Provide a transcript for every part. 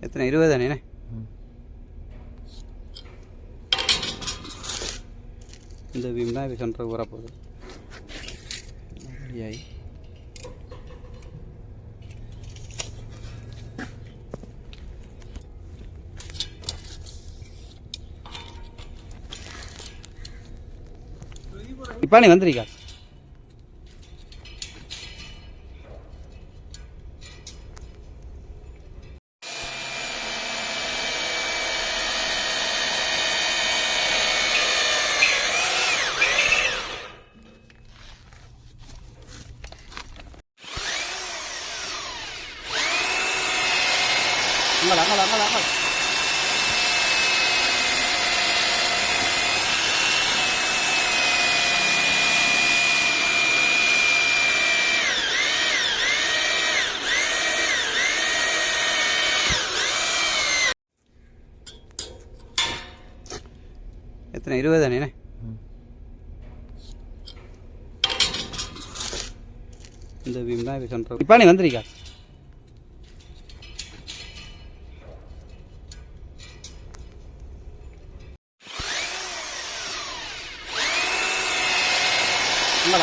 எத்தனை 20 தானே? இந்த பீம் தான் இப்போ சென்டருக்கு வரப்போகுது. ரெடியாகி இப்போ நீ வந்துருக்கா? அங்கே எத்தனை 20 தானே? இந்த பீம் தான் இப்போ சென்டருக்கு. இப்போ நீ வந்துருக்கா? அங்கே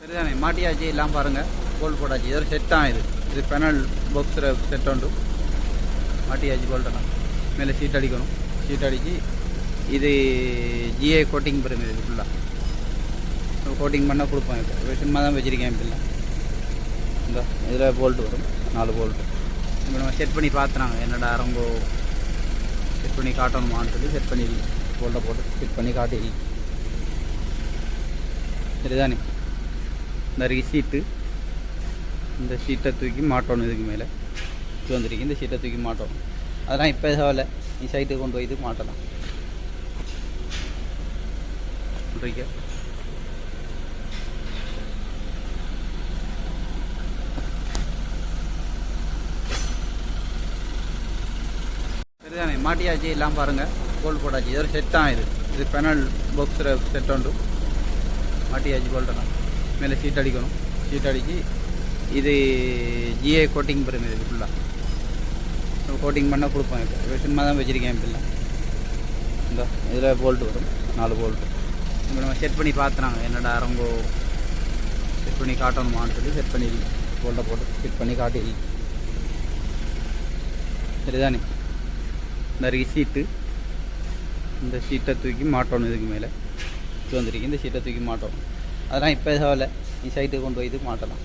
சரிதானே? மாட்டியாச்சு எல்லாம் பாருங்கள். போல்ட் போட்டாச்சு. இது ஒரு செட் தான். இது பெனல் பாக்ஸில் செட் உண்டு. மாட்டியாச்சு போல்ட்டெல்லாம். மேலே சீட் அடிக்கணும். சீட் அடித்து இது ஜிஏ கோட்டிங் பெறுங்க. இது ஃபுல்லாக கோட்டிங் பண்ணால் கொடுப்போம். இப்போ சும்மா தான் வச்சுருக்கேன். இப்படிலாம் இந்த இதில் போல்ட்டு வரும். 4 போல்ட்டு. இப்போ நம்ம செட் பண்ணி பார்த்துனாங்க. என்னடா ரொம்ப செட் பண்ணி காட்டணுமான்னு சொல்லி செட் பண்ணி போல்ட்டை போட்டு செட் பண்ணி காட்டி. சரிதானே? நிறைய சீட்டு. இந்த சீட்டை தூக்கி மாட்டணும். இதுக்கு மேலே இது வந்துருக்கு. இந்த சீட்டை தூக்கி மாட்டணும். அதெல்லாம் இப்போ தேவையில்லை. நீ சைட்டுக்கு கொண்டு போய் இது மாட்டலாம். சரிதானே? மாட்டியாச்சு எல்லாம் பாருங்கள். போல்ட் போட்டாச்சு. இது ஒரு செட் தான். இது பெனல் பாக்ஸில் செட் உண்டு. மாட்டியாச்சு போல்ட்டெல்லாம். மேலே சீட் அடிக்கணும். சீட் அடித்து இது ஜிஏ கோட்டிங் பெறுங்க. இது ஃபுல்லாக கோட்டிங் பண்ணால் கொடுப்போம். இப்போ சும்மா தான் வச்சுருக்கேன். இப்படிலாம் இந்த இதில் போல்ட்டு வரும். 4 போல்ட்டு. இப்போ நம்ம செட் பண்ணி பார்த்துனாங்க. என்னடா ரொம்ப செட் பண்ணி காட்டணுமான்னு சொல்லி செட் பண்ணி போல்ட்டை போட்டு செட் பண்ணி காட்டி. சரிதானே? நிறைய சீட்டு. இந்த சீட்டை தூக்கி மாட்டணும். இதுக்கு மேலே இது வந்துருக்கு. இந்த சீட்டை தூக்கி மாட்டணும். அதெல்லாம் இப்போ தேவையில்லை. நீ சைட்டுக்கு கொண்டு போய் இது மாட்டலாம்.